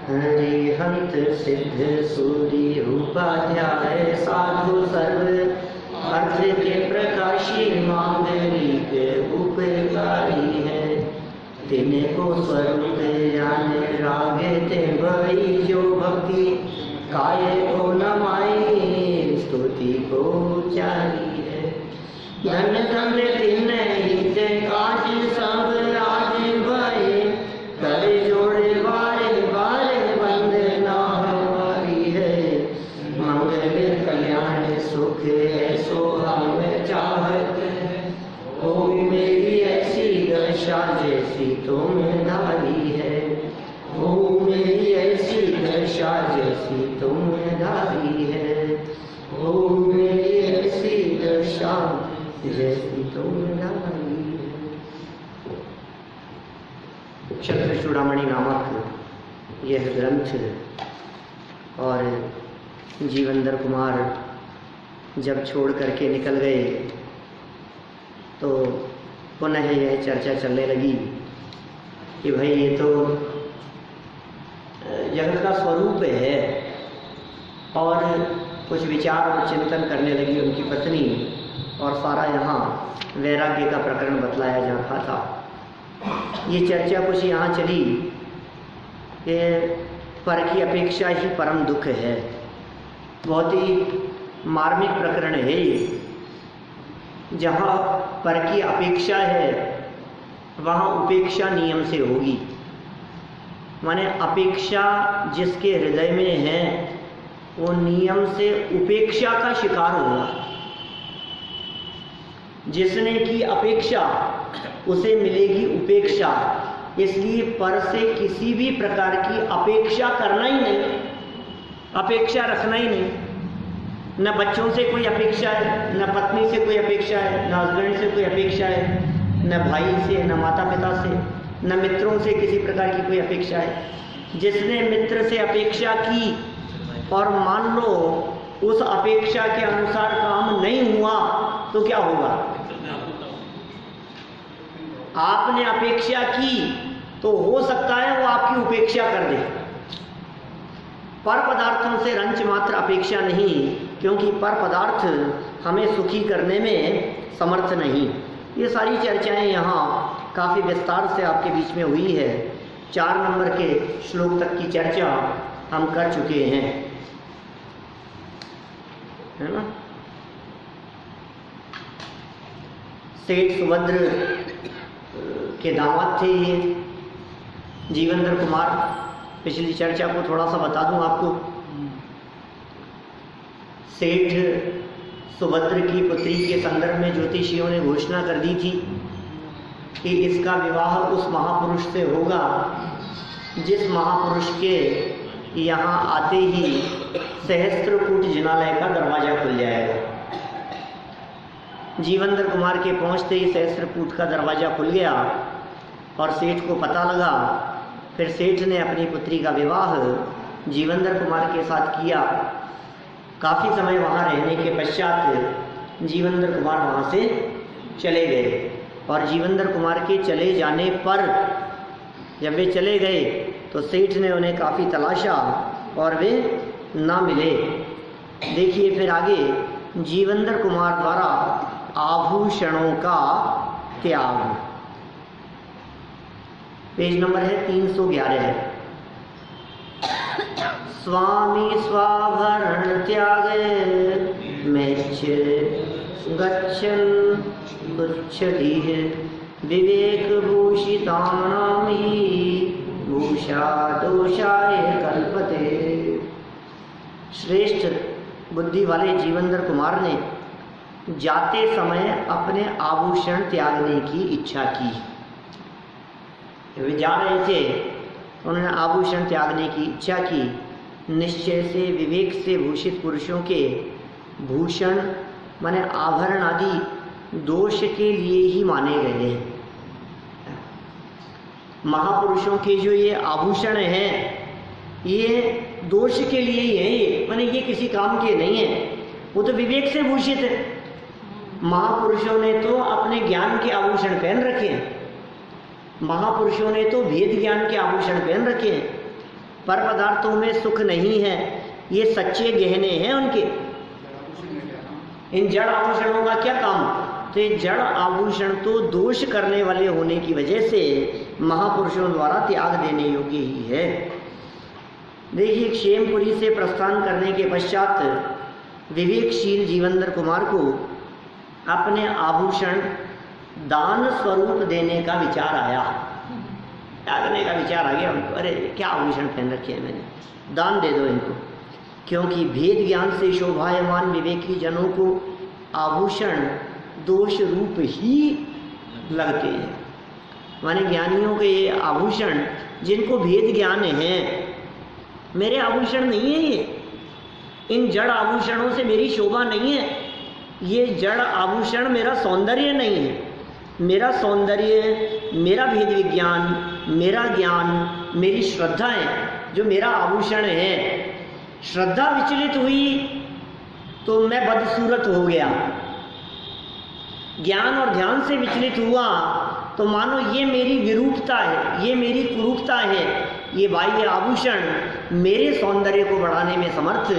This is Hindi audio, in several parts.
हरिहंत सिद्ध सूर्य उपाध्याय साधु सर्व अर्थ के प्रकाशी मांगलिक उपकारी है। तिनको स्वरूप जाने रागे ते भई जो भक्ति काय को नमाई स्तुति को चारी है। धन धन तिन हित काज सब आज भय कर जोड़े बारे बारे वंदना हमारी है। मंगल कल्याण सुख ऐसो हम चाहत हो मेरी ऐसी दशा जैसी तुम धारी है। हो मेरी ऐसी दशा जैसी तुम धारी है। हो मेरी ऐसी दशा जैसी तुम धारी है। क्षत्र चूड़ामणि नामक यह ग्रंथ और जीवंदर कुमार जब छोड़ करके निकल गए तो पुनः यह चर्चा चलने लगी कि भाई ये तो जगत का स्वरूप है। और कुछ विचार और चिंतन करने लगी उनकी पत्नी और सारा यहाँ वैराग्य का प्रकरण बतलाया जा रहा था। ये चर्चा कुछ यहाँ चली कि पर की अपेक्षा ही परम दुख है। बहुत ही मार्मिक प्रकरण है ये। जहाँ पर की अपेक्षा है वहाँ उपेक्षा नियम से होगी। माने अपेक्षा जिसके हृदय में है वो नियम से उपेक्षा का शिकार होगा। जिसने की अपेक्षा उसे मिलेगी उपेक्षा। इसलिए पर से किसी भी प्रकार की अपेक्षा करना ही नहीं, अपेक्षा रखना ही नहीं। न बच्चों से कोई अपेक्षा है, न पत्नी से कोई अपेक्षा है, न हस्बैंड से कोई अपेक्षा है, न भाई से, न माता पिता से, न मित्रों से किसी प्रकार की कोई अपेक्षा है। जिसने मित्र से अपेक्षा की और मान लो उस अपेक्षा के अनुसार काम नहीं हुआ तो क्या होगा? आपने अपेक्षा की तो हो सकता है वो आपकी उपेक्षा कर दे। पर पदार्थों से रंच मात्र अपेक्षा नहीं, क्योंकि पर पदार्थ हमें सुखी करने में समर्थ नहीं। ये सारी चर्चाएं यहाँ काफ़ी विस्तार से आपके बीच में हुई है। 4 नंबर के श्लोक तक की चर्चा हम कर चुके हैं, है ना। सेठ सुभद्र के दामाद थे ये जीवंदर कुमार। पिछली चर्चा को थोड़ा सा बता दूं आपको। सेठ सुभद्र की पुत्री के संदर्भ में ज्योतिषियों ने घोषणा कर दी थी कि इसका विवाह उस महापुरुष से होगा जिस महापुरुष के यहाँ आते ही सहस्त्रकूट जिनालय का दरवाजा खुल जाएगा। जीवंदर कुमार के पहुँचते ही सहस्त्रकूट का दरवाजा खुल गया और सेठ को पता लगा। फिर सेठ ने अपनी पुत्री का विवाह जीवंदर कुमार के साथ किया। काफ़ी समय वहाँ रहने के पश्चात जीवंदर कुमार वहाँ से चले गए और जीवंदर कुमार के चले जाने पर जब वे चले गए तो सेठ ने उन्हें काफ़ी तलाशा और वे ना मिले। देखिए फिर आगे जीवंदर कुमार द्वारा आभूषणों का त्याग, पेज नंबर है 311। स्वामी स्वाभरण त्याग मैच्छ गच्छन तुच्छधीः विवेक भूषितानां हि भूषा दोषाय कल्पते। श्रेष्ठ बुद्धि वाले जीवंदर कुमार ने जाते समय अपने आभूषण त्यागने की इच्छा की। वे जा रहे थे, उन्होंने आभूषण त्यागने की इच्छा की। निश्चय से विवेक से भूषित पुरुषों के भूषण माने आभरण आदि दोष के लिए ही माने गए हैं। महापुरुषों के जो ये आभूषण हैं ये दोष के लिए ही है, ये माने ये किसी काम के नहीं है। वो तो विवेक से भूषित है। महापुरुषों ने तो अपने ज्ञान के आभूषण पहन रखे हैं। महापुरुषों ने तो भेद ज्ञान के आभूषण पहन रखे हैं। पर पदार्थों में सुख नहीं है, ये सच्चे गहने हैं उनके। इन जड़ आभूषणों का क्या काम? तो ये जड़ आभूषण तो दोष करने वाले होने की वजह से महापुरुषों द्वारा त्याग देने योग्य ही है। देखिए, क्षेमपुरी से प्रस्थान करने के पश्चात विवेकशील जीवेंद्र कुमार को अपने आभूषण दान स्वरूप देने का विचार आया। त्यागने का विचार आ गया उनको, अरे क्या आभूषण पहन रखे हैं मैंने, दान दे दो इनको। क्योंकि भेद ज्ञान से शोभायमान विवेकी जनों को आभूषण दोष रूप ही लगते हैं। माने ज्ञानियों के ये आभूषण, जिनको भेद ज्ञान है, मेरे आभूषण नहीं है ये, इन जड़ आभूषणों से मेरी शोभा नहीं है, ये जड़ आभूषण मेरा सौंदर्य नहीं है। मेरा सौंदर्य, मेरा भेद विज्ञान, मेरा ज्ञान, मेरी श्रद्धा है जो मेरा आभूषण है। श्रद्धा विचलित हुई तो मैं बदसूरत हो गया, ज्ञान और ध्यान से विचलित हुआ तो मानो ये मेरी विरूपता है, ये मेरी कुरूपता है, ये बाह्य आभूषण मेरे सौंदर्य को बढ़ाने में समर्थ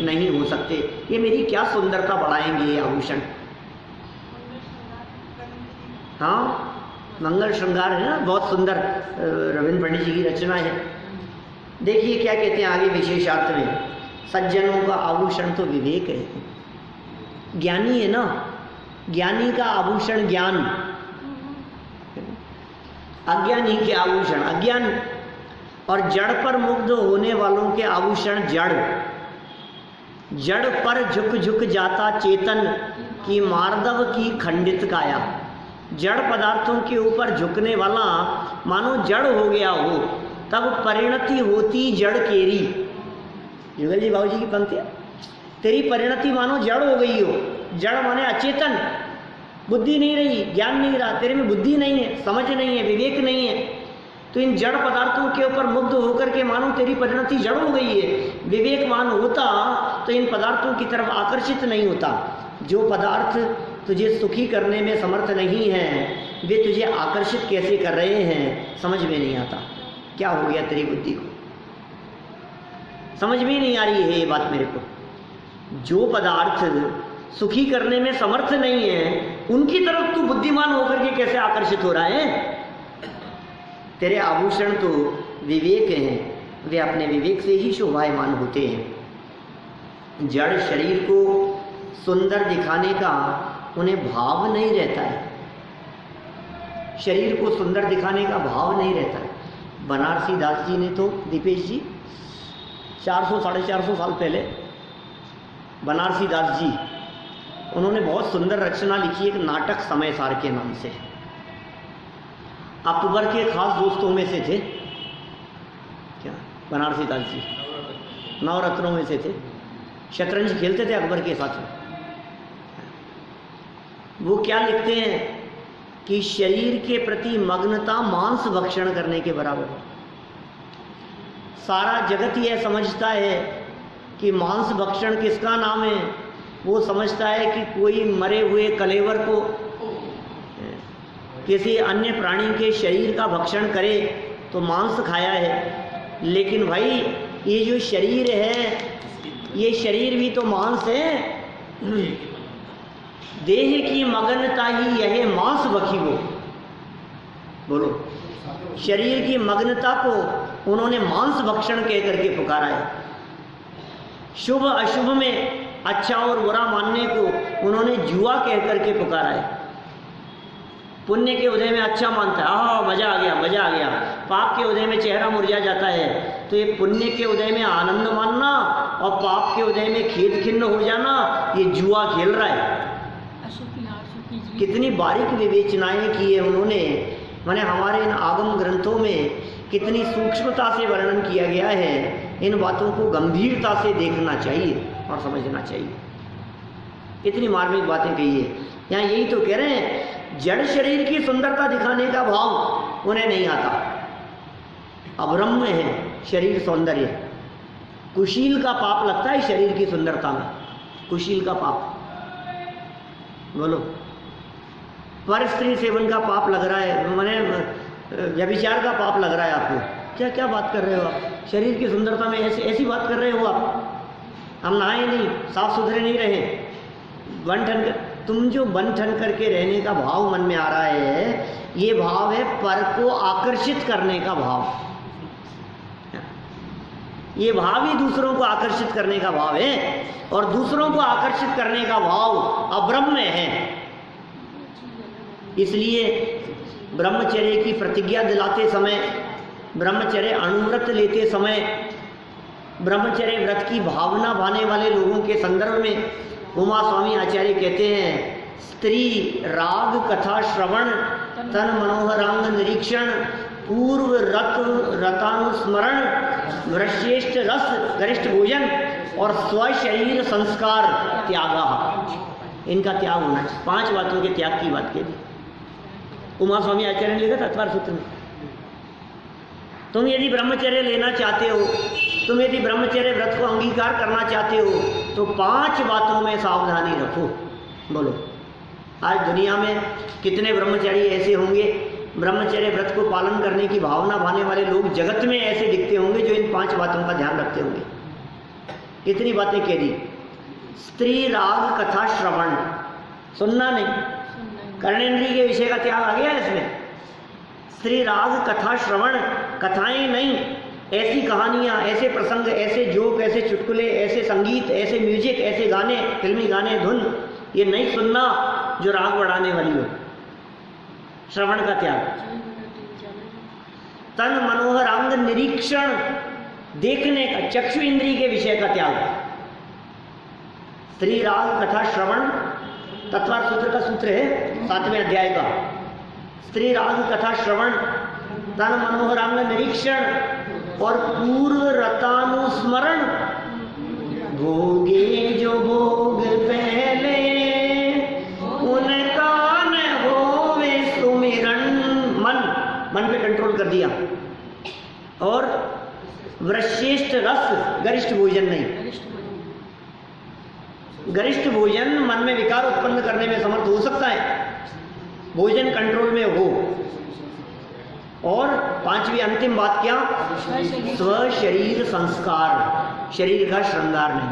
नहीं हो सकते। ये मेरी क्या सुंदरता बढ़ाएंगे ये आभूषण? हाँ, मंगल श्रृंगार है ना, बहुत सुंदर रविंद्र पंडित जी की रचना है। देखिए क्या कहते हैं आगे विशेषार्थ में, सज्जनों का आभूषण तो विवेक है, ज्ञानी है ना, ज्ञानी का आभूषण ज्ञान, अज्ञानी के आभूषण अज्ञान, और जड़ पर मुग्ध होने वालों के आभूषण जड़। जड़ पर झुक झुक जाता चेतन की मार्दव की खंडित काया। जड़ पदार्थों के ऊपर झुकने वाला मानो जड़ हो गया हो, तब परिणति होती जड़ केरी। जुगल जी बाबू जी की पंक्तियां, तेरी परिणति मानो जड़ हो गई हो। जड़ माने अचेतन, बुद्धि नहीं रही, ज्ञान नहीं रहा, तेरे में बुद्धि नहीं है, समझ नहीं है, विवेक नहीं है, तो इन जड़ पदार्थों के ऊपर मुग्ध होकर के मानो तेरी परिणति जड़ हो गई है। विवेकमान होता तो इन पदार्थों की तरफ आकर्षित नहीं होता। जो पदार्थ तुझे सुखी करने में समर्थ नहीं है, वे तुझे आकर्षित कैसे कर रहे हैं समझ में नहीं आता। क्या हो गया तेरी बुद्धि को, समझ में नहीं आ रही है ये बात मेरे को। जो पदार्थ सुखी करने में समर्थ नहीं है, उनकी तरफ तू बुद्धिमान होकर के कैसे आकर्षित हो रहा है? तेरे आभूषण तो विवेक हैं, वे अपने विवेक से ही शोभायमान होते हैं। जड़ शरीर को सुंदर दिखाने का उन्हें भाव नहीं रहता है, शरीर को सुंदर दिखाने का भाव नहीं रहता है। बनारसी दास जी ने तो, दीपेश जी, 400-450 साल पहले बनारसी दास जी, उन्होंने बहुत सुंदर रचना लिखी, एक नाटक समय सार के नाम से। अकबर के खास दोस्तों में से थे क्या बनारसी दास जी? नवरत्नों में से थे, शतरंज खेलते थे अकबर के साथ में। वो क्या लिखते हैं कि शरीर के प्रति मग्नता मांस भक्षण करने के बराबर है। सारा जगत यह समझता है कि मांस भक्षण किसका नाम है? वो समझता है कि कोई मरे हुए कलेवर को, किसी अन्य प्राणी के शरीर का भक्षण करे तो मांस खाया है। लेकिन भाई ये जो शरीर है, ये शरीर भी तो मांस है। देह की मगनता ही यह मांस बखी हो। बोलो, शरीर की मग्नता को उन्होंने मांस भक्षण कह करके पुकारा है। शुभ अशुभ में अच्छा और बुरा मानने को उन्होंने जुआ कह करके पुकारा है। पुण्य के उदय में अच्छा मानता है, हाँ मजा आ गया, मजा आ गया। पाप के उदय में चेहरा मुरझा जाता है। तो ये पुण्य के उदय में आनंद मानना और पाप के उदय में खेद खिन्न हो जाना, ये जुआ खेल रहा है। कितनी बारीक विवेचनाएं की है उन्होंने, माने हमारे इन आगम ग्रंथों में कितनी सूक्ष्मता से वर्णन किया गया है। इन बातों को गंभीरता से देखना चाहिए और समझना चाहिए। इतनी मार्मिक बातें कही है। यहाँ यही तो कह रहे हैं, जड़ शरीर की सुंदरता दिखाने का भाव उन्हें नहीं आता। अब्रह्म है शरीर सौंदर्य। कुशील का पाप लगता है शरीर की सुंदरता में, कुशील का पाप। बोलो, पर स्त्री सेवन का पाप लग रहा है, माने व्यभिचार का पाप लग रहा है आपको। क्या क्या बात कर रहे हो आप? शरीर की सुंदरता में ऐसी बात कर रहे हो आप? हम नहाए नहीं, साफ सुथरे नहीं रहे, बन ठन कर, तुम जो बन ठन करके रहने का भाव मन में आ रहा है, ये भाव है पर को आकर्षित करने का भाव। ये भाव ही दूसरों को आकर्षित करने का भाव है, और दूसरों को आकर्षित करने का भाव अब्रह्म है। इसलिए ब्रह्मचर्य की प्रतिज्ञा दिलाते समय, ब्रह्मचर्य अणुव्रत लेते समय, ब्रह्मचर्य व्रत की भावना भाने वाले लोगों के संदर्भ में उमा स्वामी आचार्य कहते हैं, स्त्री राग कथा श्रवण, तन मनोहरांग निरीक्षण, पूर्व रतानुस्मरण, वृश्रेष्ठ रस गरिष्ठ भोजन और स्वशरीर संस्कार त्यागा, इनका त्याग होना चाहिए। 5 बातों के त्याग की बात कही उमा स्वामी आचार्य ने लिखा तत्पर सूत्र में। तुम यदि ब्रह्मचर्य लेना चाहते हो, तुम यदि ब्रह्मचर्य व्रत को अंगीकार करना चाहते हो, तो 5 बातों में सावधानी रखो। बोलो, आज दुनिया में कितने ब्रह्मचारी ऐसे होंगे, ब्रह्मचर्य व्रत को पालन करने की भावना भाने वाले लोग जगत में ऐसे दिखते होंगे जो इन 5 बातों का ध्यान रखते होंगे। कितनी बातें कह दी। स्त्री राग कथा श्रवण, सुनना नहीं, कर्णेंद्रिय के विषय का त्याग आ गया इसमें। स्त्री राग कथा श्रवण, कथाएं नहीं, ऐसी कहानियाँ, ऐसे प्रसंग, ऐसे जोक, ऐसे चुटकुले, ऐसे संगीत, ऐसे म्यूजिक, ऐसे गाने, फिल्मी गाने, धुन, ये नहीं सुनना जो राग बढ़ाने वाली हो। श्रवण का त्याग। तन मनोहर अंग निरीक्षण, देखने का, चक्षु इंद्रिय के विषय का त्याग। स्त्री राग कथा श्रवण, तत्वार सूत्र का सूत्र है 7वें अध्याय का। स्त्री राग कथा श्रवण, तन मनोहरांग निरीक्षण और पूर्व रतानुस्मरण, भोगे जो भोग पहले उनका न होवे सुमिरन, मन पे कंट्रोल कर दिया। और वृश्रेष्ठ रस गरिष्ठ भोजन नहीं, गरिष्ठ भोजन मन में विकार उत्पन्न करने में समर्थ हो सकता है, भोजन कंट्रोल में हो। और 5वीं अंतिम बात क्या? स्व शरीर संस्कार, शरीर का श्रृंगार नहीं।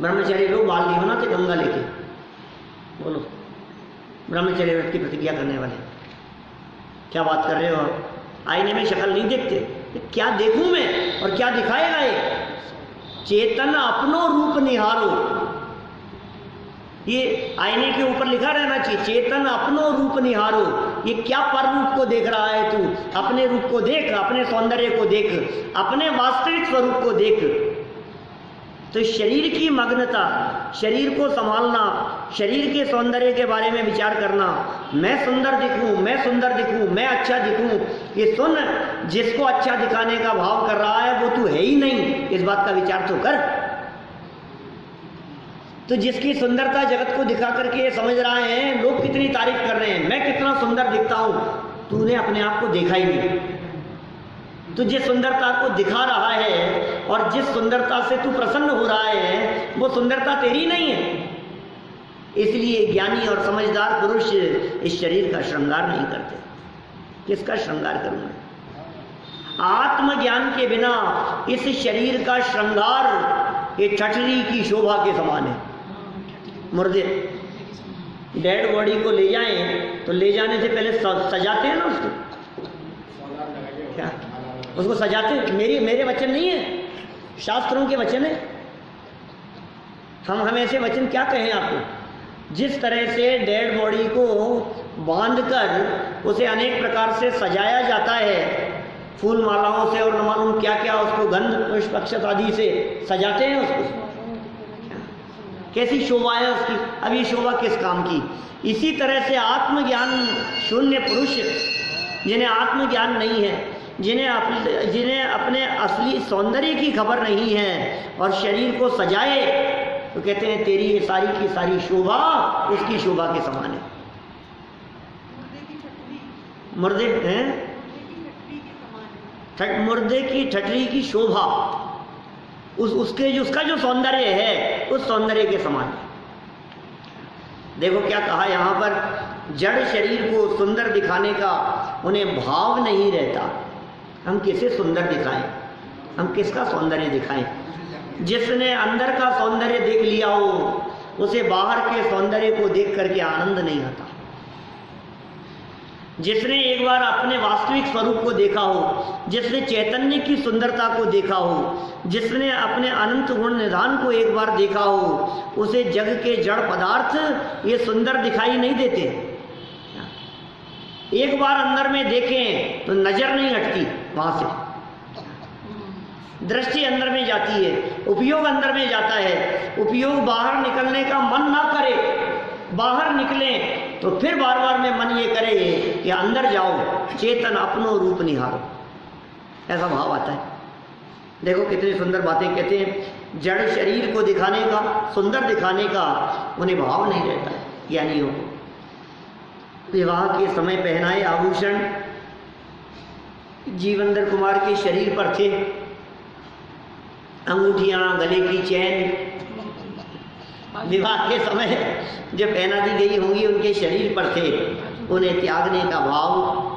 ब्रह्मचारी लोग बाल नहीं बनाते गंगा लेके। बोलो, ब्रह्मचर्य व्रत की प्रतिज्ञा करने वाले क्या बात कर रहे हो? आईने में शक्ल नहीं देखते, क्या देखूं मैं और क्या दिखाएगा ये? चेतन अपनो रूप निहारो, ये आईने के ऊपर लिखा रहना चाहिए, चेतन अपनो रूप निहारो। ये क्या पर रूप को देख रहा है तू? अपने रूप को देख, अपने सौंदर्य को देख, अपने वास्तविक स्वरूप को देख। तो शरीर की मग्नता, शरीर को संभालना, शरीर के सौंदर्य के बारे में विचार करना, मैं सुंदर दिखूं, मैं सुंदर दिखूं, मैं अच्छा दिखूं, ये सुन, जिसको अच्छा दिखाने का भाव कर रहा है वो तू है ही नहीं, इस बात का विचार तो कर। तो जिसकी सुंदरता जगत को दिखा करके समझ रहा है, लोग कितनी तारीफ कर रहे हैं, मैं कितना सुंदर दिखता हूं, तूने अपने आप को देखा ही नहीं। तो जिस सुंदरता को दिखा रहा है और जिस सुंदरता से तू प्रसन्न हो रहा है, वो सुंदरता तेरी नहीं है। इसलिए ज्ञानी और समझदार पुरुष इस शरीर का श्रृंगार नहीं करते। किसका श्रृंगार करूं मैं? आत्मज्ञान के बिना इस शरीर का श्रृंगार ये ठठरी की शोभा के समान है। मुर्दे, डेड बॉडी को ले जाएं तो ले जाने से पहले सजाते हैं ना उसको, क्या उसको सजाते? मेरे वचन नहीं है, शास्त्रों के वचन है। हम ऐसे वचन क्या कहें आपको? जिस तरह से डेड बॉडी को बांधकर उसे अनेक प्रकार से सजाया जाता है, फूल मालाओं से और न मालूम क्या क्या, उसको गंध पुष्प अक्षत आदि से सजाते हैं उसको, कैसी शोभा है उसकी। अब ये शोभा किस काम की? इसी तरह से आत्मज्ञान शून्य पुरुष, जिन्हें आत्मज्ञान नहीं है, जिन्हें अपने असली सौंदर्य की खबर नहीं है और शरीर को सजाए, तो कहते हैं तेरी ये सारी की सारी शोभा उसकी शोभा के समान है। मुर्दे हैं, मुर्दे की ठठरी की शोभा उसका जो सौंदर्य है उस सौंदर्य के समान है। देखो क्या कहा यहाँ पर, जड़ शरीर को सुंदर दिखाने का उन्हें भाव नहीं रहता, हम किसे सुंदर दिखाएं, हम किसका सौंदर्य दिखाएं? जिसने अंदर का सौंदर्य देख लिया हो उसे बाहर के सौंदर्य को देख करके आनंद नहीं आता। जिसने एक बार अपने वास्तविक स्वरूप को देखा हो, जिसने चैतन्य की सुंदरता को देखा हो, जिसने अपने अनंत गुण निधान को एक बार देखा हो, उसे जग के जड़ पदार्थ ये सुंदर दिखाई नहीं देते। एक बार अंदर में देखें तो नजर नहीं हटती वहां से, दृष्टि अंदर में जाती है, उपयोग अंदर में जाता है। उपयोग बाहर निकलने का मन ना करे, बाहर निकले तो फिर बार बार में मन ये करे कि अंदर जाओ, चेतन अपनो रूप निहारो, ऐसा भाव आता है। देखो कितनी सुंदर बातें कहते हैं। जड़ शरीर को दिखाने का, सुंदर दिखाने का उन्हें भाव नहीं रहता है ज्ञानियों को। विवाह के समय पहनाए आभूषण जीवंदर कुमार के शरीर पर थे, अंगूठियां, गले की चैन विवाह के समय जो पहना दी गई होंगी उनके शरीर पर थे, उन्हें त्यागने का भाव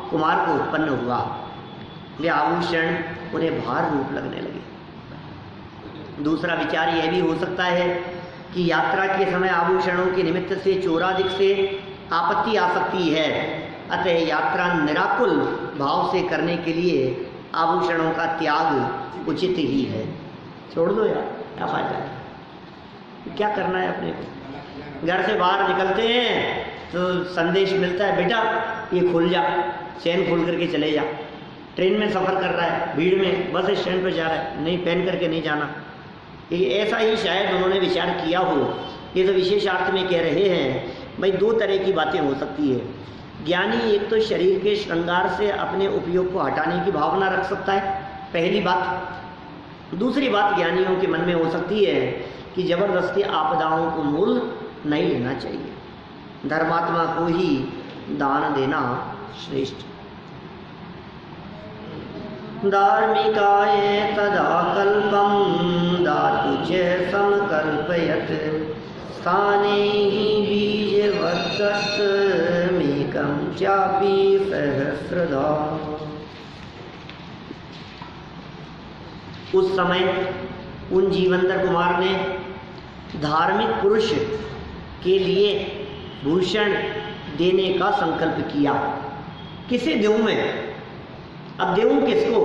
कुमार को उत्पन्न हुआ। वे आभूषण उन्हें भार रूप लगने लगे। दूसरा विचार यह भी हो सकता है कि यात्रा के समय आभूषणों के निमित्त से चोरादिक से आपत्ति आ सकती है, अतः यात्रा निराकुल भाव से करने के लिए आभूषणों का त्याग उचित ही है। छोड़ दो यार, क्या फायदा है, क्या करना है अपने को। घर से बाहर निकलते हैं तो संदेश मिलता है, बेटा ये खुल जा, चैन खोल करके चले जा। ट्रेन में सफ़र कर रहा है, भीड़ में बस स्टैंड पर जा रहा है, नहीं पहन करके नहीं जाना। ये ऐसा ही शायद उन्होंने विचार किया हो। ये तो विशेषार्थ में कह रहे हैं। भाई दो तरह की बातें हो सकती है। ज्ञानी एक तो शरीर के श्रृंगार से अपने उपयोग को हटाने की भावना रख सकता है, पहली बात। दूसरी बात ज्ञानियों के मन में हो सकती है कि जबरदस्ती आपदाओं को मूल नहीं लेना चाहिए, धर्मात्मा को ही दान देना श्रेष्ठ। धार्मिकाय तदा कल्पम दातु च समकल्पयत् स्थाने ही बीजवत्तस्त मेकं चापि सहस्रधा। उस समय उन जीवंदर कुमार ने धार्मिक पुरुष के लिए भूषण देने का संकल्प किया। किसे देऊं मैं, अब देऊं किसको,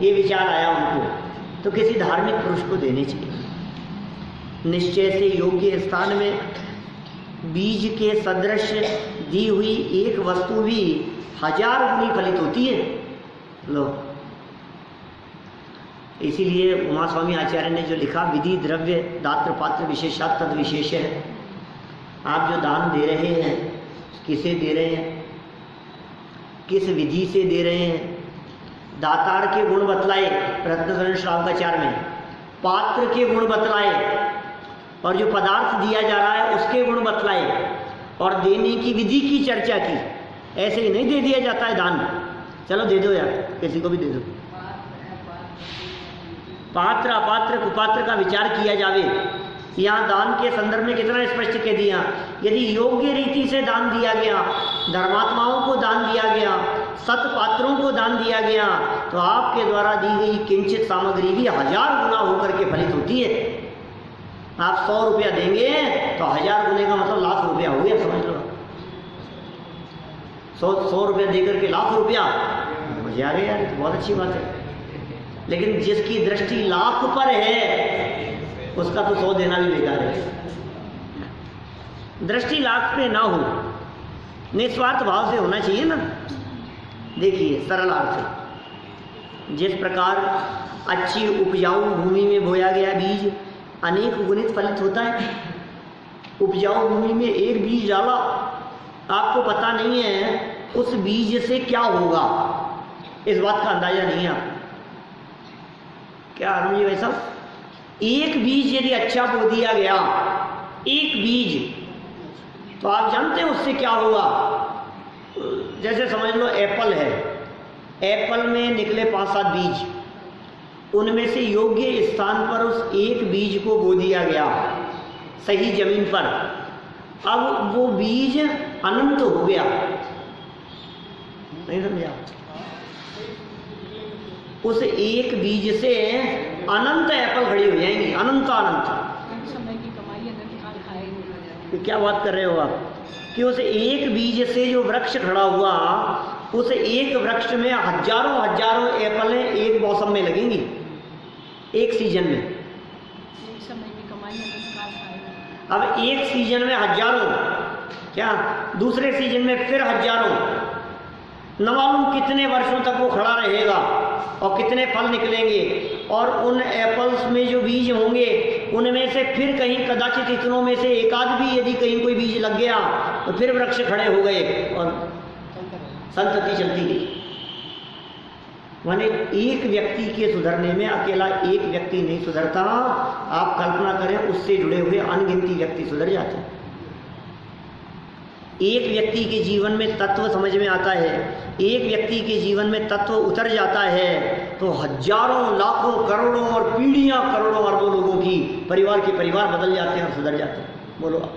ये विचार आया उनको, तो किसी धार्मिक पुरुष को देने चाहिए। निश्चय से योग्य स्थान में बीज के सदृश दी हुई एक वस्तु भी 1000 गुनी फलित होती है। लो, इसीलिए उमा स्वामी आचार्य ने जो लिखा, विधि द्रव्य दात्र पात्र विशेषात तद विशेष है। आप जो दान दे रहे हैं, किसे दे रहे हैं, किस विधि से दे रहे हैं, दातार के गुण बतलाए रत्नकरण श्रावकाचार में, पात्र के गुण बतलाए, और जो पदार्थ दिया जा रहा है उसके गुण बतलाए, और देने की विधि की चर्चा की। ऐसे ही नहीं दे दिया जाता है दान, चलो दे दो यार, किसी को भी दे दो। पात्र अपात्र कुपात्र का विचार किया जावे। यहाँ दान के संदर्भ में कितना स्पष्ट कह दिया, यदि योग्य रीति से दान दिया गया, धर्मात्माओं को दान दिया गया, सतपात्रों को दान दिया गया, तो आपके द्वारा दी गई किंचित सामग्री भी 1000 गुना होकर के फलित होती है। आप 100 रुपया देंगे तो 1000 गुने का मतलब लाख रुपया हो गया, समझ लो। 100 रुपया देकर के लाख रुपया, मजा आ गया यार, तो बहुत अच्छी बात है। लेकिन जिसकी दृष्टि लाख पर है उसका तो 100 देना भी बेकार है। दृष्टि लाख पे ना हो, निस्वार्थ भाव से होना चाहिए ना। देखिए सरल अर्थ, जिस प्रकार अच्छी उपजाऊ भूमि में बोया गया बीज अनेक गुणित फलित होता है। उपजाऊ भूमि में एक बीज डाला, आपको पता नहीं है उस बीज से क्या होगा, इस बात का अंदाजा नहीं है आपको। क्या अरुण जी भाई साहब, एक बीज यदि अच्छा बो दिया गया, एक बीज, तो आप जानते हैं उससे क्या होगा। जैसे समझ लो एप्पल है, एप्पल में निकले 5-7 बीज, उनमें से योग्य स्थान पर उस एक बीज को बो दिया गया सही जमीन पर, अब वो बीज अनंत हो गया। नहीं समझा? उस एक बीज से अनंत एप्पल खड़ी हो जाएंगी, अनंत अनंत। समय की कमाई अनंत काल खाएंगे। क्या बात कर रहे हो आप कि उस एक बीज से जो वृक्ष खड़ा हुआ, उस एक वृक्ष में हजारों हजारों एप्पलें एक मौसम में लगेंगी, एक सीजन में। एक समय की कमाई अनंत काल खाएंगे। अब एक सीजन में हजारों, क्या दूसरे सीजन में फिर हजारों, न मालूम कितने वर्षों तक वो खड़ा रहेगा और कितने फल निकलेंगे। और उन एप्पल्स में जो बीज होंगे उनमें से फिर कहीं कदाचित इतनों में से एक आध भी यदि कहीं कोई बीज लग गया तो फिर वृक्ष खड़े हो गए और संतति चलती गई। माने एक व्यक्ति के सुधरने में अकेला एक व्यक्ति नहीं सुधरता, आप कल्पना करें उससे जुड़े हुए अनगिनती व्यक्ति सुधर जाते हैं। एक व्यक्ति के जीवन में तत्व समझ में आता है, एक व्यक्ति के जीवन में तत्व उतर जाता है तो हजारों लाखों करोड़ों और पीढ़ियां करोड़ों अरबों लोगों की परिवार के परिवार बदल जाते हैं और सुधर जाते हैं। बोलो आप,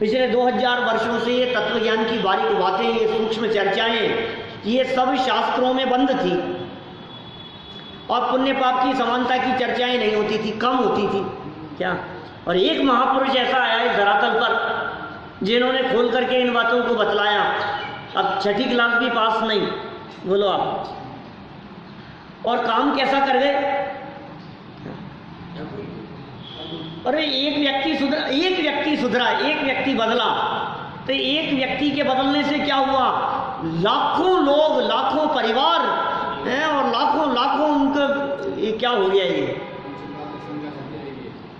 पिछले 2000 वर्षों से ये तत्व ज्ञान की बारीक बातें, ये सूक्ष्म चर्चाएं, ये सब शास्त्रों में बंद थी और पुण्य पाप की समानता की चर्चाएं नहीं होती थी, कम होती थी। क्या और एक महापुरुष ऐसा आया इस धरातल पर जिन्होंने खोल करके इन बातों को बतलाया। अब छठी क्लास भी पास नहीं, बोलो आप, और काम कैसा कर गए। अरे एक व्यक्ति सुधरा, एक व्यक्ति बदला, तो एक व्यक्ति के बदलने से क्या हुआ, लाखों लोग, लाखों परिवार हैं और लाखों लाखों उनका ये क्या हो गया, ये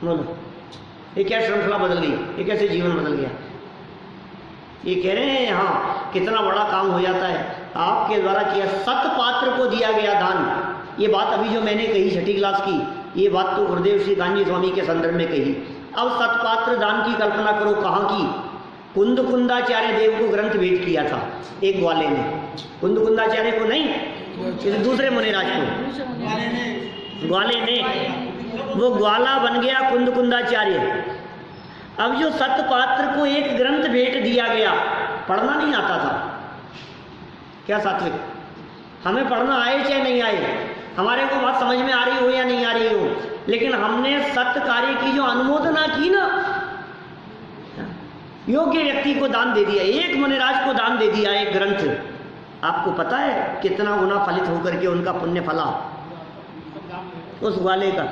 बोलो ये क्या श्रृंखला बदल गई, ये कैसे जीवन बदल गया। ये कह रहे हैं हाँ कितना बड़ा काम हो जाता है आपके द्वारा किया। सतपात्र को दिया गया दान, ये बात अभी जो मैंने कही छठी क्लास की, ये बात तो गुरुदेव श्री कान्जी स्वामी के संदर्भ में कही। अब सतपात्र दान की कल्पना करो कहाँ की। कुंदकुंदाचार्य देव को ग्रंथ भेंट किया था एक ग्वाले ने, कुंदकुंदाचार्य को नहीं, किसी दूसरे मुनिराज को, ग्वाले ने, वो ग्वाला बन गया कुंदकुंदाचार्य। अब जो सतपात्र को एक ग्रंथ भेंट दिया गया, पढ़ना नहीं आता था क्या सात्विक, हमें पढ़ना आए चाहे नहीं आए, हमारे को बात समझ में आ रही हो या नहीं आ रही हो, लेकिन हमने सत्य कार्य की जो अनुमोदना की ना, योग्य व्यक्ति को दान दे दिया, एक मुनिराज को दान दे दिया एक ग्रंथ। आपको पता है कितना गुना फलित होकर के उनका पुण्य फला उस ग्वाले का।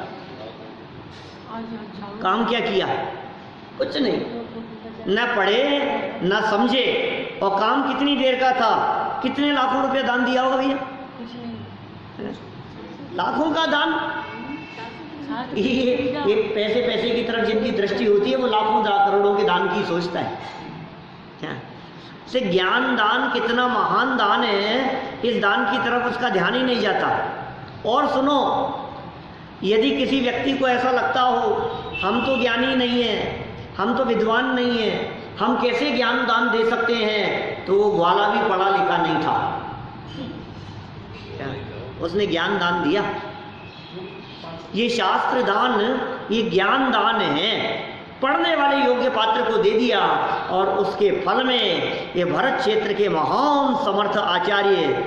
काम क्या किया, कुछ नहीं, न पढ़े न समझे, और काम कितनी देर का था, कितने लाखों रुपए दान दिया होगा भैया, लाखों का दान। ये पैसे की तरफ जिनकी दृष्टि होती है वो लाखों करोड़ों के दान की सोचता है। क्या से ज्ञान दान कितना महान दान है, इस दान की तरफ उसका ध्यान ही नहीं जाता। और सुनो, यदि किसी व्यक्ति को ऐसा लगता हो हम तो ज्ञानी नहीं है, हम तो विद्वान नहीं है, हम कैसे ज्ञान दान दे सकते हैं, तो वो ग्वाला भी पढ़ा लिखा नहीं था, उसने ज्ञान दान दिया। ये शास्त्र दान, ये ज्ञान दान है, पढ़ने वाले योग्य पात्र को दे दिया और उसके फल में ये भरत क्षेत्र के महान समर्थ आचार्य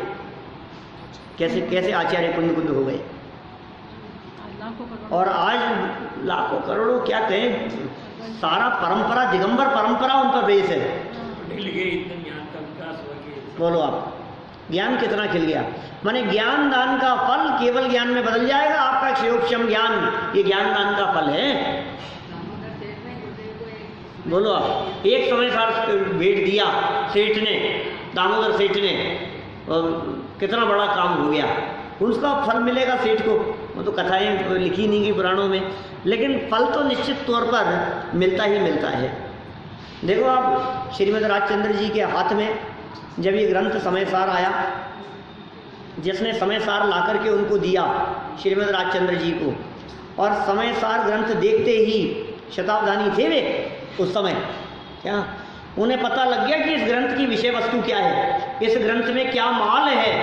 कैसे कैसे आचार्य कुंद कुंद हो गए, और आज लाखों करोड़ों क्या कहें, सारा परंपरा, दिगंबर परंपरा उन पर बेस है। बोलो आप, ज्ञान कितना खिल गया। माने ज्ञान दान का फल केवल ज्ञान में बदल जाएगा। आपका क्षयोक्षम ज्ञान, ये ज्ञान दान का फल है। बोलो आप, एक समय सार भेंट दिया सेठ ने, दामोदर सेठ ने, और कितना बड़ा काम हो गया, उसका फल मिलेगा सेठ को। वो तो कथाएं लिखी नहीं गई पुराणों में, लेकिन फल तो निश्चित तौर पर मिलता ही मिलता है। देखो आप, श्रीमद् राजचंद्र जी के हाथ में जब ये ग्रंथ समय सार आया, जिसने समय सार ला करके उनको दिया श्रीमद् राजचंद्र जी को, और समय सार ग्रंथ देखते ही शताब्दानी थे वे उस समय, क्या उन्हें पता लग गया कि इस ग्रंथ की विषय वस्तु क्या है, इस ग्रंथ में क्या माल है,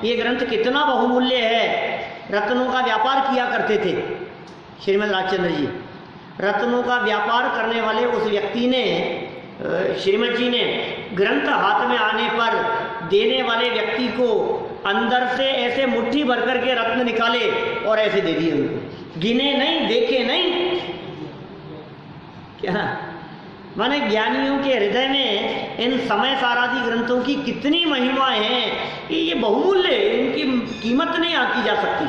ये ग्रंथ कितना बहुमूल्य है। रत्नों का व्यापार किया करते थे श्रीमद् राजचंद्र जी। रत्नों का व्यापार करने वाले उस व्यक्ति ने, श्रीमद् जी ने, ग्रंथ हाथ में आने पर देने वाले व्यक्ति को अंदर से ऐसे मुट्ठी भर करके रत्न निकाले और ऐसे दे दिए उनको, गिने नहीं, देखे नहीं। क्या माने ज्ञानियों के हृदय में इन समय सारादि ग्रंथों की कितनी महिमा है कि ये बहुमूल्य, इनकी कीमत नहीं आंकी जा सकती।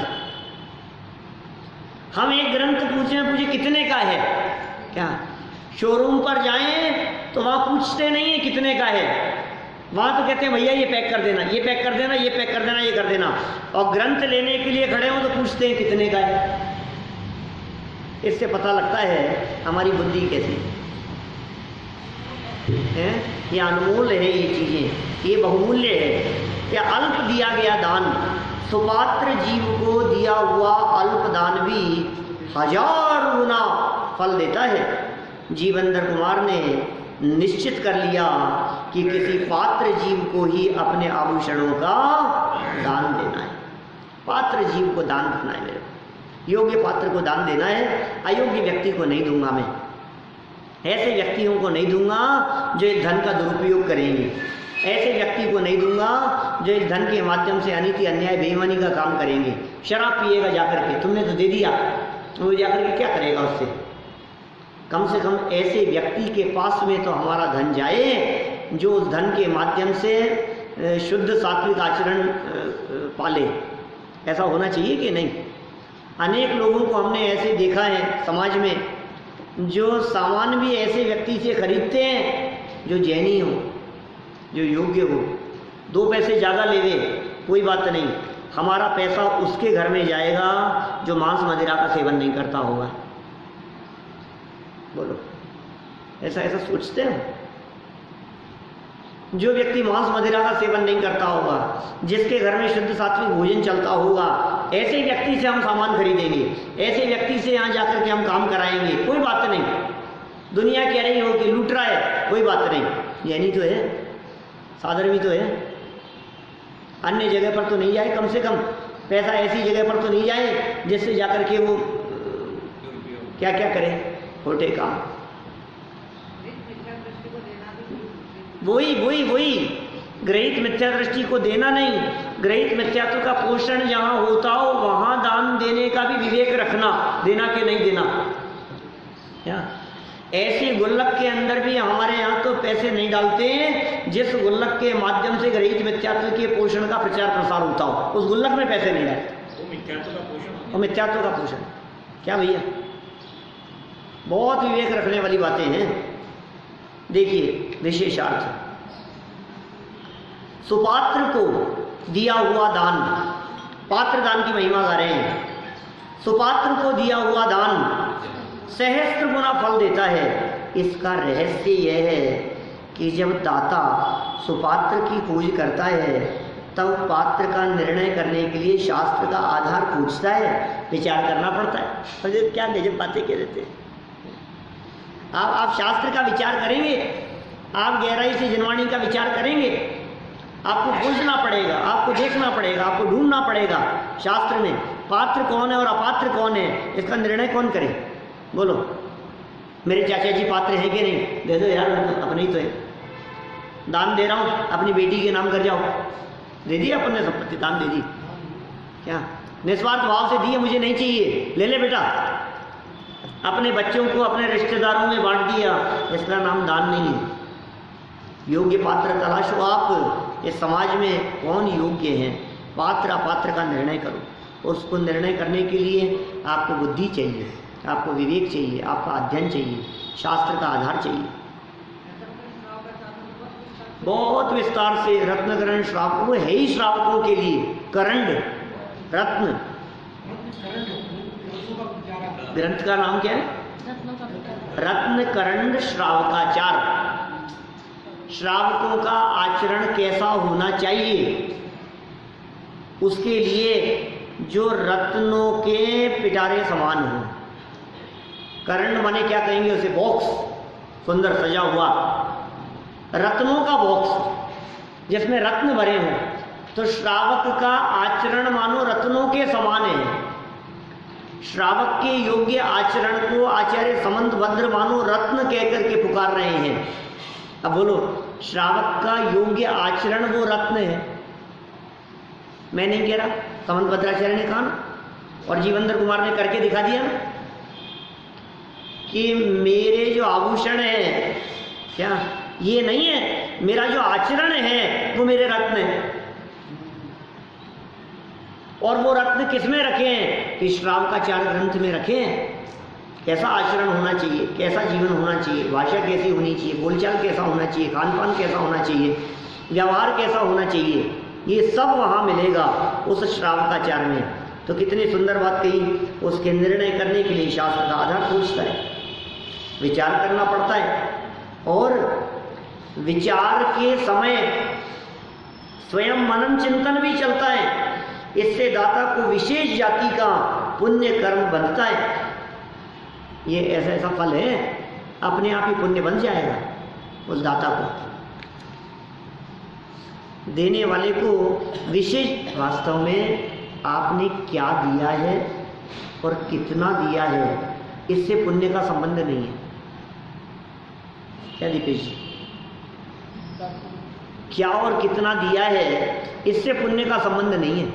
हम एक ग्रंथ पूछे कितने का है, क्या शोरूम पर जाएं तो वहां पूछते नहीं है कितने का है, वहां तो कहते हैं भैया ये पैक कर देना, ये पैक कर देना, ये पैक कर देना, ये कर देना। और ग्रंथ लेने के लिए खड़े हो तो पूछते हैं कितने का है। इससे पता लगता है हमारी बुद्धि कैसी है। ये अनमोल है, ये चीजें, ये बहुमूल्य है। क्या अल्प दिया गया दान, सुपात्र जीव को दिया हुआ अल्प दान भी 1000 गुना फल देता है। जीवेंद्र कुमार ने निश्चित कर लिया कि किसी पात्र जीव को ही अपने आभूषणों का दान देना है। पात्र जीव को दान करना है मेरे को, योग्य पात्र को दान देना है। अयोग्य व्यक्ति को नहीं दूंगा मैं, ऐसे व्यक्तियों को नहीं दूंगा जो इस धन का दुरुपयोग करेंगे, ऐसे व्यक्ति को नहीं दूंगा जो इस धन के माध्यम से अनीति अन्याय बेईमानी का काम करेंगे। शराब पिएगा जाकर के, तुमने तो दे दिया, वो जाकर के क्या करेगा उससे? कम से कम ऐसे व्यक्ति के पास में तो हमारा धन जाए जो उस धन के माध्यम से शुद्ध सात्विक आचरण पाले। ऐसा होना चाहिए कि नहीं? अनेक लोगों को हमने ऐसे देखा है समाज में, जो सामान भी ऐसे व्यक्ति से खरीदते हैं जो जैनी हो, जो योग्य हो, 2 पैसे ज़्यादा ले ले कोई बात नहीं, हमारा पैसा उसके घर में जाएगा जो मांस मदिरा का सेवन नहीं करता होगा। बोलो, ऐसा ऐसा सोचते हैं? जो व्यक्ति मांस मदिरा का सेवन नहीं करता होगा, जिसके घर में शुद्ध सात्विक भोजन चलता होगा, ऐसे व्यक्ति से हम सामान खरीदेंगे, ऐसे व्यक्ति से यहाँ जाकर के हम काम कराएंगे, कोई बात नहीं। दुनिया कह रही हो कि लूट रहा है, कोई बात नहीं, यानी तो है, साधर्मी तो है। अन्य जगह पर तो नहीं जाए, कम से कम पैसा ऐसी जगह पर तो नहीं जाए जिससे जाकर के वो क्या क्या करे, खोटे काम। वही ग्रहित मिथ्या दृष्टि को देना नहीं, ग्रहित मिथ्यात्व का पोषण जहाँ होता हो वहाँ दान देने का भी विवेक रखना, देना कि नहीं देना। क्या ऐसे गुल्लक के अंदर भी हमारे यहाँ तो पैसे नहीं डालते हैं जिस गुल्लक के माध्यम से ग्रहित मिथ्यात्व के पोषण का प्रचार प्रसार होता हो, उस गुल्लक में पैसे नहीं डालते। वो मिथ्यात्व का पोषण क्या भैया? बहुत विवेक रखने वाली बातें हैं। देखिए विशेषार्थ, सुपात्र को दिया हुआ दान, पात्र दान की महिमा गा रहे हैं। सुपात्र को दिया हुआ दान सहस्त्र गुना फल देता है। इसका रहस्य यह है कि जब दाता सुपात्र की खोज करता है तब पात्र का निर्णय करने के लिए शास्त्र का आधार पूछता है, विचार करना पड़ता है। और क्या गजब बातें कह देते हैं। आप शास्त्र का विचार करेंगे, आप गहराई से जनवाणी का विचार करेंगे, आपको खोजना पड़ेगा, आपको देखना पड़ेगा, आपको ढूंढना पड़ेगा शास्त्र में पात्र कौन है और अपात्र कौन है। इसका निर्णय कौन करे? बोलो, मेरे चाचा जी पात्र हैं कि नहीं? दे दो यार, अपने ही तो है। दान दे रहा हूँ, अपनी बेटी के नाम कर जाओ, दे दिया अपने संपत्ति, दान दे दी। क्या निस्वार्थ भाव से दिए, मुझे नहीं चाहिए, ले ले बेटा। अपने बच्चों को अपने रिश्तेदारों में बांट दिया, इसका नाम दान नहीं है। योग्य पात्र तलाशो आप। इस समाज में कौन योग्य है, पात्र अपात्र का निर्णय करो। उसको निर्णय करने के लिए आपको बुद्धि चाहिए, आपको विवेक चाहिए, आपका अध्ययन चाहिए, शास्त्र का आधार चाहिए। बहुत विस्तार से रत्नकरण श्रावक, वो है ही श्रावकों के लिए करंड रत्न। ग्रंथ का नाम क्या है? रत्नकरंड श्रावकाचार। श्रावकों का आचरण कैसा होना चाहिए, उसके लिए जो रत्नों के पिटारे समान हो। करंड माने क्या कहेंगे उसे? बॉक्स, सुंदर सजा हुआ रत्नों का बॉक्स जिसमें रत्न भरे हों। तो श्रावक का आचरण मानो रत्नों के समान है। श्रावक के योग्य आचरण को आचार्य समंत भद्र मानो रत्न कह करके पुकार रहे हैं। अब बोलो, श्रावक का योग्य आचरण वो रत्न है। मैं नहीं कह रहा, समंत भद्राचार्य ने कहा ना, और जीवेंद्र कुमार ने करके दिखा दिया ना कि मेरे जो आभूषण है, क्या ये नहीं है, मेरा जो आचरण है वो मेरे रत्न है। और वो रत्न किस में रखे हैं? कि श्रावकाचार ग्रंथ में रखे हैं। कैसा आचरण होना चाहिए, कैसा जीवन होना चाहिए, भाषा कैसी होनी चाहिए, बोलचाल कैसा होना चाहिए, खान पान कैसा होना चाहिए, व्यवहार कैसा होना चाहिए, ये सब वहाँ मिलेगा उस श्रावकाचार में। तो कितनी सुंदर बात कही। उसके निर्णय करने के लिए शास्त्र का आधार पूछता है, विचार करना पड़ता है, और विचार के समय स्वयं मनन चिंतन भी चलता है। इससे दाता को विशेष जाति का पुण्य कर्म बनता है। ये ऐसा ऐसा फल है, अपने आप ही पुण्य बन जाएगा उस दाता को, देने वाले को विशेष। वास्तव में आपने क्या दिया है और कितना दिया है, इससे पुण्य का संबंध नहीं है। क्या दीपेश जी? क्या और कितना दिया है, इससे पुण्य का संबंध नहीं है।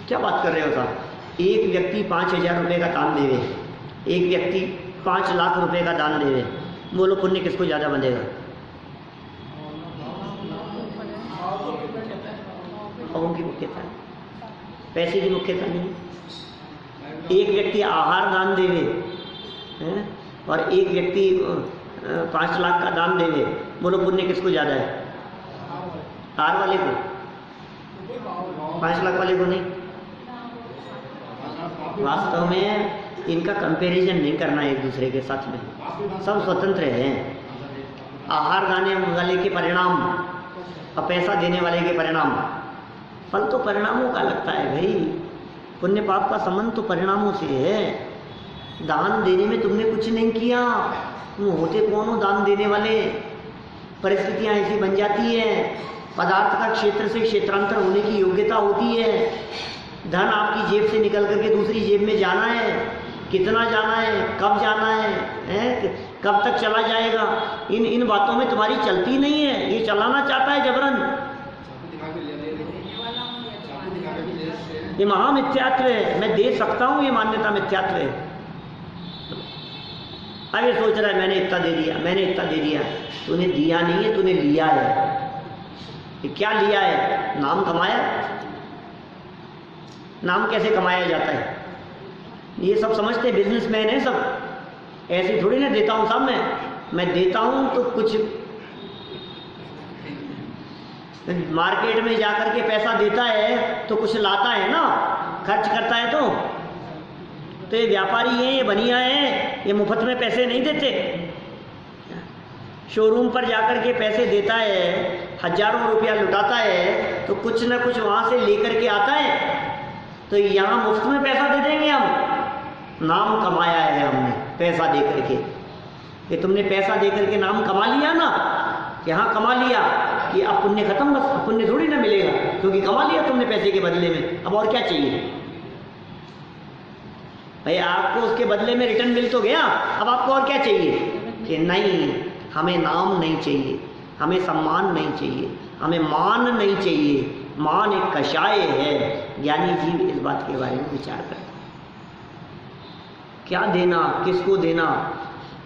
क्या बात कर रहे हो साहब? एक व्यक्ति 5,000 रुपये का दान देवे, एक व्यक्ति 5 लाख रुपए का दान देवे, बोलो पुण्य किसको ज़्यादा बंधेगा? भावों की मुख्यता है, पैसे की मुख्यता नहीं। एक व्यक्ति आहार दान देवे है और एक व्यक्ति 5 लाख का दान देवे, बोलो पुण्य किसको ज़्यादा है? आहार वाले को, 5 लाख वाले को नहीं। वास्तव में इनका कंपैरिजन नहीं करना एक दूसरे के साथ में, सब स्वतंत्र हैं। आहार देने वाले के परिणाम और पैसा देने वाले के परिणाम, फल तो परिणामों का लगता है भाई। पुण्य पाप का संबंध तो परिणामों से है। दान देने में तुमने कुछ नहीं किया, तुम होते कौन हो दान देने वाले? परिस्थितियां ऐसी बन जाती है, पदार्थ का क्षेत्र से क्षेत्रांतर होने की योग्यता होती है। धन आपकी जेब से निकल करके दूसरी जेब में जाना है, कितना जाना है, कब जाना है, कब तक चला जाएगा, इन बातों में तुम्हारी चलती नहीं है। ये चलाना चाहता है जबरन। ये महामिथ्यात्व है। मैं दे सकता हूँ, ये मान्यता मिथ्यात्व है। अब ये सोच रहा है मैंने इतना दे दिया, मैंने इतना दे दिया। तूने दिया नहीं है, तूने लिया है। ये क्या लिया है? नाम कमाया। नाम कैसे कमाया जाता है ये सब समझते, बिजनेसमैन है सब। ऐसे थोड़ी ना देता हूँ साहब, मैं देता हूँ तो कुछ मार्केट में जाकर के पैसा देता है तो कुछ लाता है ना, खर्च करता है। तो ये व्यापारी हैं, ये बनिया हैं, ये मुफ्त में पैसे नहीं देते। शोरूम पर जाकर के पैसे देता है, हजारों रुपया लुटाता है, तो कुछ ना कुछ वहाँ से लेकर के आता है। तो यहाँ मुफ्त में पैसा दे देंगे हम? नाम कमाया है हमने पैसा दे करके। ये तुमने पैसा दे करके नाम कमा लिया ना, यहाँ कमा लिया कि अब पुण्य खत्म, बस पुण्य थोड़ी ना मिलेगा, क्योंकि कमा लिया तुमने पैसे के बदले में। अब और क्या चाहिए भाई? आपको उसके बदले में रिटर्न मिल तो गया, अब आपको और क्या चाहिए? कि नहीं, हमें नाम नहीं चाहिए, हमें सम्मान नहीं चाहिए, हमें मान नहीं चाहिए। मान एक कषाय है। ज्ञानी जीव इस बात के बारे में विचार करते हैं, क्या देना, किसको देना।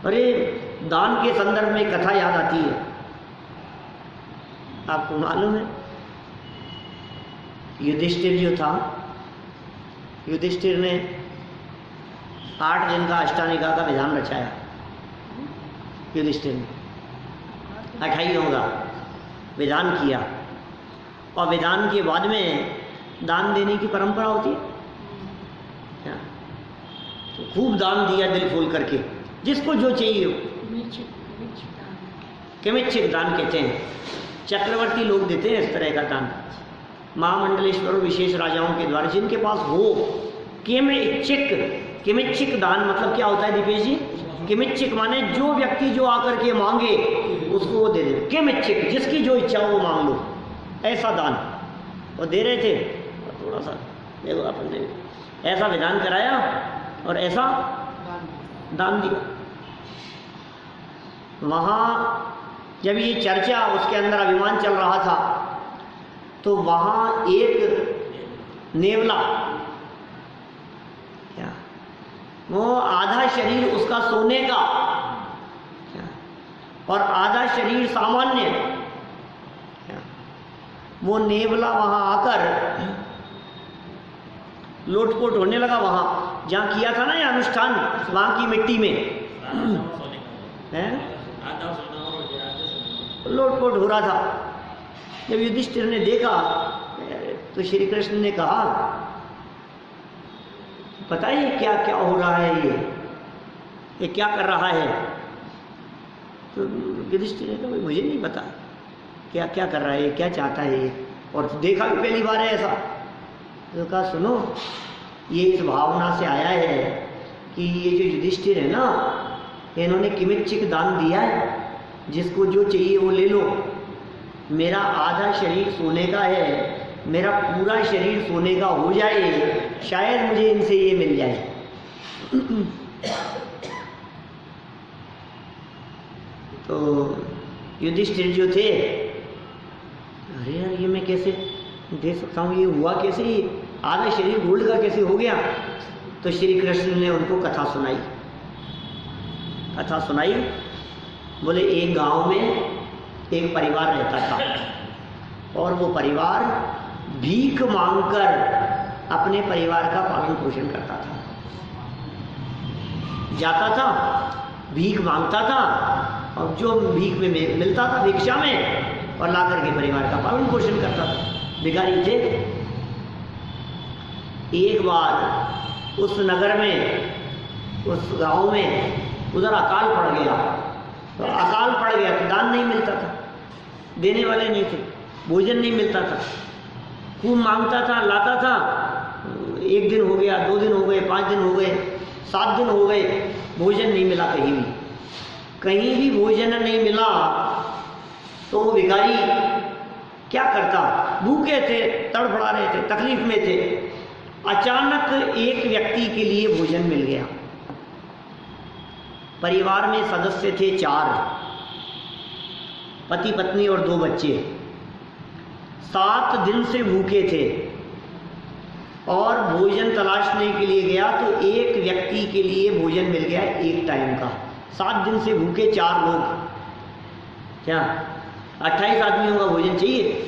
अरे दान के संदर्भ में कथा याद आती है, आपको मालूम है युधिष्ठिर जो था, युधिष्ठिर ने 8 दिन का अष्टानिका का विधान रचाया। युधिष्ठिर ने 28 दिनों का विधान किया, और विधान के बाद में दान देने की परंपरा होती है। तो खूब दान दिया दिल खोल करके, जिसको जो चाहिए हो। किमिच्छिक दान कहते हैं, चक्रवर्ती लोग देते हैं इस तरह का दान। महामंडलेश्वर विशेष राजाओं के द्वारा जिनके पास हो। किमिच्छिक दान मतलब क्या होता है दीपेश जी? किमिच्छिक माने जो व्यक्ति जो आकर के मांगे उसको वो दे दे। किमिच्छिक, जिसकी जो इच्छा हो वो मांग लो, ऐसा दान वो दे रहे थे। और थोड़ा सा देखो अपन ने ऐसा विधान कराया और ऐसा दान दिया। वहाँ जब ये चर्चा उसके अंदर अभिमान चल रहा था, तो वहाँ एक नेवला, क्या वो आधा शरीर उसका सोने का, क्या और आधा शरीर सामान्य, क्या वो नेवला वहां आकर लोटपोट होने लगा। वहां जहां किया था ना ये अनुष्ठान, वहां की मिट्टी में है लोटपोट हो रहा था। जब युधिष्ठिर ने देखा तो श्री कृष्ण ने कहा, पता है क्या क्या हो रहा है, ये क्या कर रहा है? तो युधिष्ठिर ने कहा, मुझे नहीं पता क्या क्या कर रहा है, क्या चाहता है ये, और देखा भी पहली बार है ऐसा। तो कहा, सुनो, ये इस भावना से आया है कि ये जो युधिष्ठिर है ना, इन्होंने किमिच्छिक दान दिया है, जिसको जो चाहिए वो ले लो। मेरा आधा शरीर सोने का है, मेरा पूरा शरीर सोने का हो जाए, शायद मुझे इनसे ये मिल जाए। तो युधिष्ठिर जो थे, अरे यार ये मैं कैसे दे सकता हूँ, ये हुआ कैसे, आधा शरीर गोल्ड का कैसे हो गया? तो श्री कृष्ण ने उनको कथा सुनाई। कथा सुनाई, बोले एक गांव में एक परिवार रहता था और वो परिवार भीख मांगकर अपने परिवार का पालन पोषण करता था। जाता था, भीख मांगता था, और जो भीख में मिलता था भिक्षा में, और ला करके परिवार का पालन पोषण करता था। भिखारी थे। एक बार उस नगर में, उस गांव में उधर अकाल पड़ गया। तो अकाल पड़ गया तो दान नहीं मिलता था, देने वाले नहीं थे, भोजन नहीं मिलता था। खूब मांगता था, लाता था, 1 दिन हो गया, 2 दिन हो गए, 5 दिन हो गए, 7 दिन हो गए, भोजन नहीं मिला कहीं भी। कहीं भी भोजन नहीं मिला तो वो भिखारी क्या करता? भूखे थे, तड़फड़ा रहे थे, तकलीफ में थे। अचानक एक व्यक्ति के लिए भोजन मिल गया। परिवार में सदस्य थे 4, पति पत्नी और 2 बच्चे। 7 दिन से भूखे थे और भोजन तलाशने के लिए गया तो एक व्यक्ति के लिए भोजन मिल गया 1 टाइम का। 7 दिन से भूखे 4 लोग, क्या 28 आदमियों का भोजन चाहिए?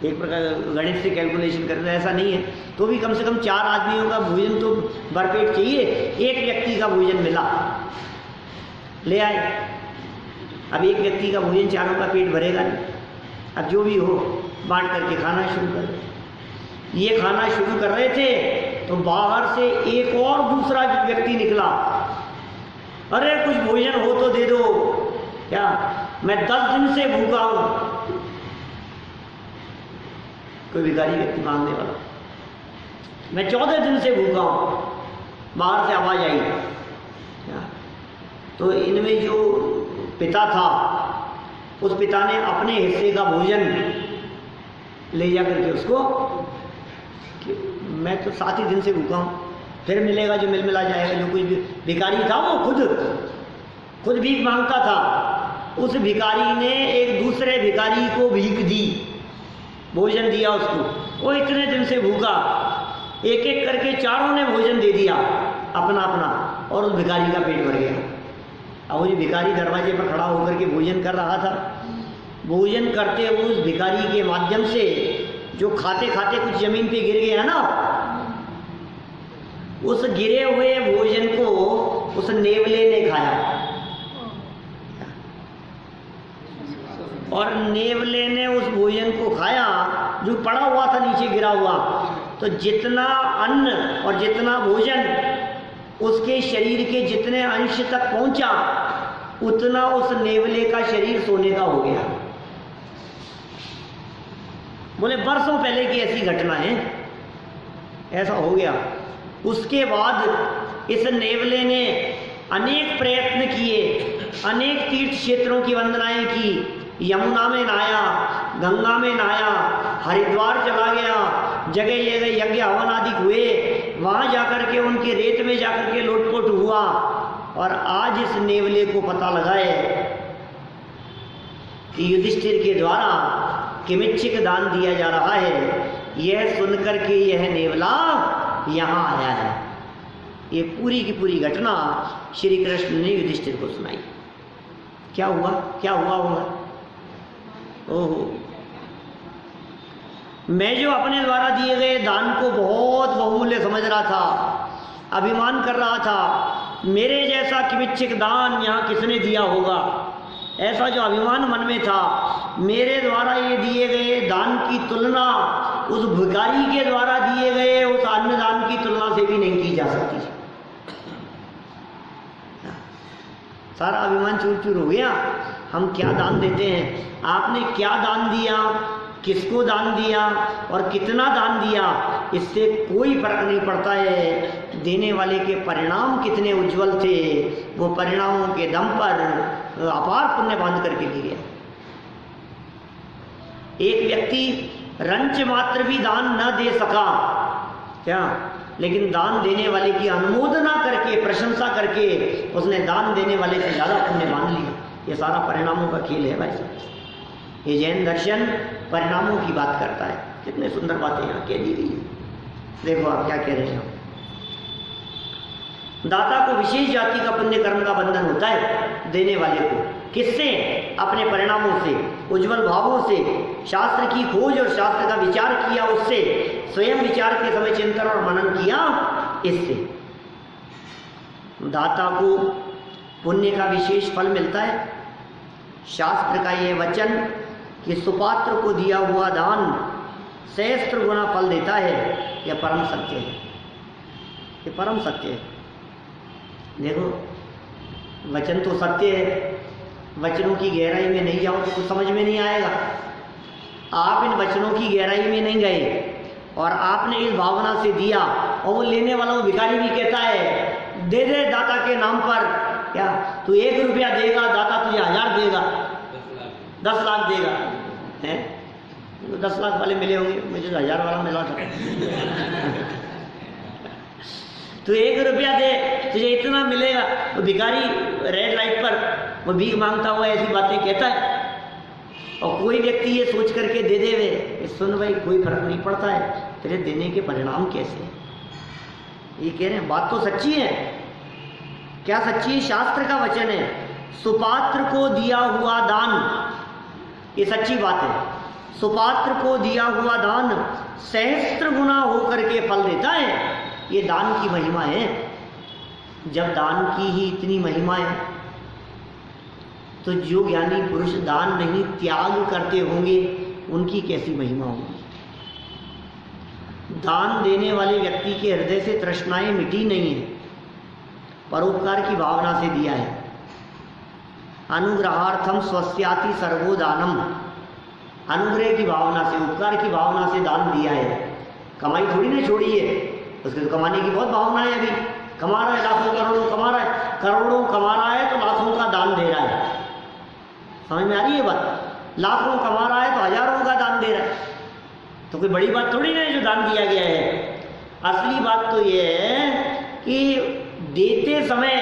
एक प्रकार गणित से कैलकुलेशन करना ऐसा नहीं है, तो भी कम से कम 4 आदमियों का भोजन तो भरपेट चाहिए। एक व्यक्ति का भोजन मिला, ले आए। अब एक व्यक्ति का भोजन 4 का पेट भरेगा नहीं। अब जो भी हो बांट करके खाना शुरू कर। ये खाना शुरू कर रहे थे तो बाहर से एक और दूसरा व्यक्ति निकला, अरे कुछ भोजन हो तो दे दो, क्या मैं 10 दिन से भूखा हूं। कोई भिखारी व्यक्ति मांगने वाला, मैं 14 दिन से भूखा हूं। बाहर से आवाज आई। तो इनमें जो पिता था, उस पिता ने अपने हिस्से का भोजन ले जा करके उसको, मैं तो 7 ही दिन से भूखा हूँ, फिर मिलेगा जो मिला जाएगा। जो कोई भिखारी था वो खुद भीख मांगता था। उस भिखारी ने एक दूसरे भिखारी को भीख दी, भोजन दिया उसको। वो इतने दिन से भूखा, एक एक करके 4 ने भोजन दे दिया अपना अपना, और उस भिखारी का पेट भर गया। अब वो भिखारी दरवाजे पर खड़ा होकर के भोजन कर रहा था। भोजन करते हुए उस भिखारी के माध्यम से जो खाते खाते कुछ जमीन पे गिर गया ना, उस गिरे हुए भोजन को उस नेवले ने खाया। और नेवले ने उस भोजन को खाया जो पड़ा हुआ था नीचे गिरा हुआ। तो जितना अन्न और जितना भोजन उसके शरीर के जितने अंश तक पहुंचा, उतना उस नेवले का शरीर सोने का हो गया। बोले वर्षों पहले की ऐसी घटना है, ऐसा हो गया। उसके बाद इस नेवले ने अनेक प्रयत्न किए, अनेक तीर्थ क्षेत्रों की वंदनाएं की। यमुना में नहाया, गंगा में नहाया, हरिद्वार चला गया, जगह जगह यज्ञ हवन आदि हुए, वहां जाकर के उनके रेत में जाकर के लोटपोट हुआ। और आज इस नेवले को पता लगा है कि युधिष्ठिर के द्वारा किमिच्छिक दान दिया जा रहा है, यह सुनकर के यह नेवला यहाँ आया है। ये पूरी की पूरी घटना श्री कृष्ण ने युधिष्ठिर को सुनाई। क्या हुआ, क्या हुआ होगा? ओहो, मैं जो अपने द्वारा दिए गए दान को बहुत बहुमूल्य समझ रहा था, अभिमान कर रहा था, मेरे जैसा किमिच्छिक दान यहाँ किसने दिया होगा, ऐसा जो अभिमान मन में था, मेरे द्वारा ये दिए गए दान की तुलना उस भिखारी के द्वारा दिए गए उस अन्य दान की तुलना से भी नहीं की जा सकती। सारा अभिमान चूर चूर हो गया। हम क्या दान देते हैं, आपने क्या दान दिया, किसको दान दिया और कितना दान दिया, इससे कोई फर्क नहीं पड़ता है। देने वाले के परिणाम कितने उज्जवल थे, वो परिणामों के दम पर अपार पुण्य बांध करके गिरे। एक व्यक्ति रंच मात्र भी दान न दे सका क्या, लेकिन दान देने वाले की अनुमोदना करके, प्रशंसा करके उसने दान देने वाले से ज़्यादा पुण्य बांध लिया। ये सारा परिणामों का खेल है भाई साहब। ये जैन दर्शन परिणामों की बात करता है। कितने सुंदर बातें यहाँ कह दी गई है। देखो आप क्या कह रहे हैं। दाता को विशेष जाति का पुण्य कर्म का बंधन होता है, देने वाले को किससे? अपने परिणामों से, उज्जवल भावों से, शास्त्र की खोज और शास्त्र का विचार किया उससे, स्वयं विचार के समय चिंतन और मनन किया इससे। दाता को पुण्य का विशेष फल मिलता है। शास्त्र का यह वचन कि सुपात्र को दिया हुआ दान सहस्त्र गुना फल देता है, यह परम सत्य है। ये परम सत्य है। देखो वचन तो सत्य है, वचनों की गहराई में नहीं जाओ तो कुछ समझ में नहीं आएगा। आप इन वचनों की गहराई में नहीं गए और आपने इस भावना से दिया और वो लेने वाला वो भिखारी भी कहता है दे दे दाता के नाम पर, क्या तू 1 रुपया देगा, दाता तुझे 1000 देगा, 10 लाख देगा है। तो 10 लाख वाले मिले होंगे, मुझे 1000 वाला मिला था। तो 1 रुपया दे तुझे इतना मिलेगा। वो भिखारी रेड लाइट पर वो भीख मांगता हुआ ऐसी बातें कहता है और कोई व्यक्ति ये सोच करके दे दे वे, सुन भाई कोई फर्क नहीं पड़ता है, तेरे देने के परिणाम कैसे हैं। ये कह रहे हैं बात तो सच्ची है। क्या सच्ची है? शास्त्र का वचन है, सुपात्र को दिया हुआ दान, ये सच्ची बात है। सुपात्र को दिया हुआ दान सहस्त्र गुना होकर के फल देता है। ये दान की महिमा है। जब दान की ही इतनी महिमा है तो जो ज्ञानी पुरुष दान नहीं त्याग करते होंगे उनकी कैसी महिमा होगी। दान देने वाले व्यक्ति के हृदय से तृष्णाएं मिटी नहीं है, परोपकार की भावना से दिया है। अनुग्रहार्थम स्वस्याति सर्वो दानम, अनुग्रह की भावना से, उपकार की भावना से दान दिया है। कमाई थोड़ी ना छोड़ी है, उसके तो कमाने की बहुत भावना है। अभी कमा रहा है, लाखों करोड़ों कमा रहा है, करोड़ों कमा रहा है तो लाखों का दान दे रहा है। समझ में आ रही है बात? लाखों कमा रहा है तो हजारों का दान दे रहा है, तो कोई बड़ी बात थोड़ी ना है जो दान दिया गया है। असली बात तो ये है कि देते समय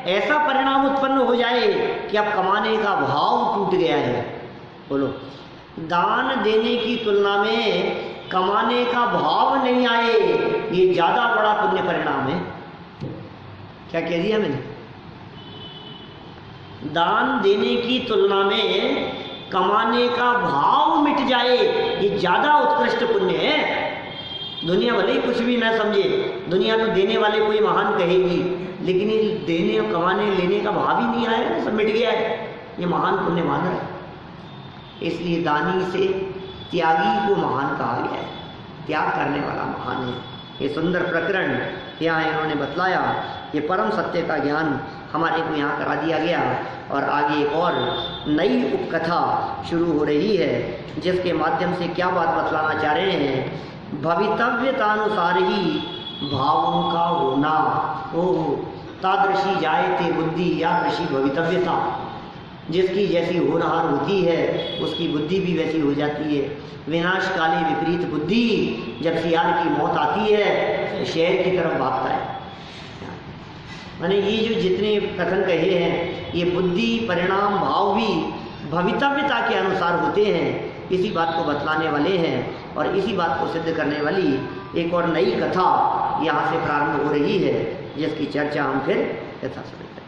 ऐसा परिणाम उत्पन्न हो जाए कि अब कमाने का भाव टूट गया है। बोलो, दान देने की तुलना में कमाने का भाव नहीं आए, ये ज्यादा बड़ा पुण्य परिणाम है। क्या कह दिया मैंने? दान देने की तुलना में कमाने का भाव मिट जाए, ये ज्यादा उत्कृष्ट पुण्य है। दुनिया भले ही कुछ भी ना समझे, दुनिया तो देने वाले कोई महान कहेगी, लेकिन ये देने और कमाने लेने का भाव ही नहीं आया, सब मिट गया है, ये महान पुण्य मान रहा है। इसलिए दानी से त्यागी को महान कहा गया है, त्याग करने वाला महान है। ये सुंदर प्रकरण यहाँ इन्होंने बतलाया। ये परम सत्य का ज्ञान हमारे को यहाँ करा दिया गया और आगे एक और नई उपकथा शुरू हो रही है, जिसके माध्यम से क्या बात बतलाना चाह रहे हैं? भवितव्यतानुसार ही भावों का होना। ओह, तादृशी जायते बुद्धि यादृशी भवितव्यता। जिसकी जैसी होनहार होती है उसकी बुद्धि भी वैसी हो जाती है। विनाश काले विपरीत बुद्धि, जब सियार की मौत आती है तो शहर की तरफ भागता है। माने ये जो जितने कथन कहे हैं, ये बुद्धि परिणाम भाव भी भवितव्यता के अनुसार होते हैं। इसी बात को बतलाने वाले हैं और इसी बात को सिद्ध करने वाली एक और नई कथा यहाँ से प्रारंभ हो रही है, जिसकी चर्चा हम फिर यथासमय करेंगे।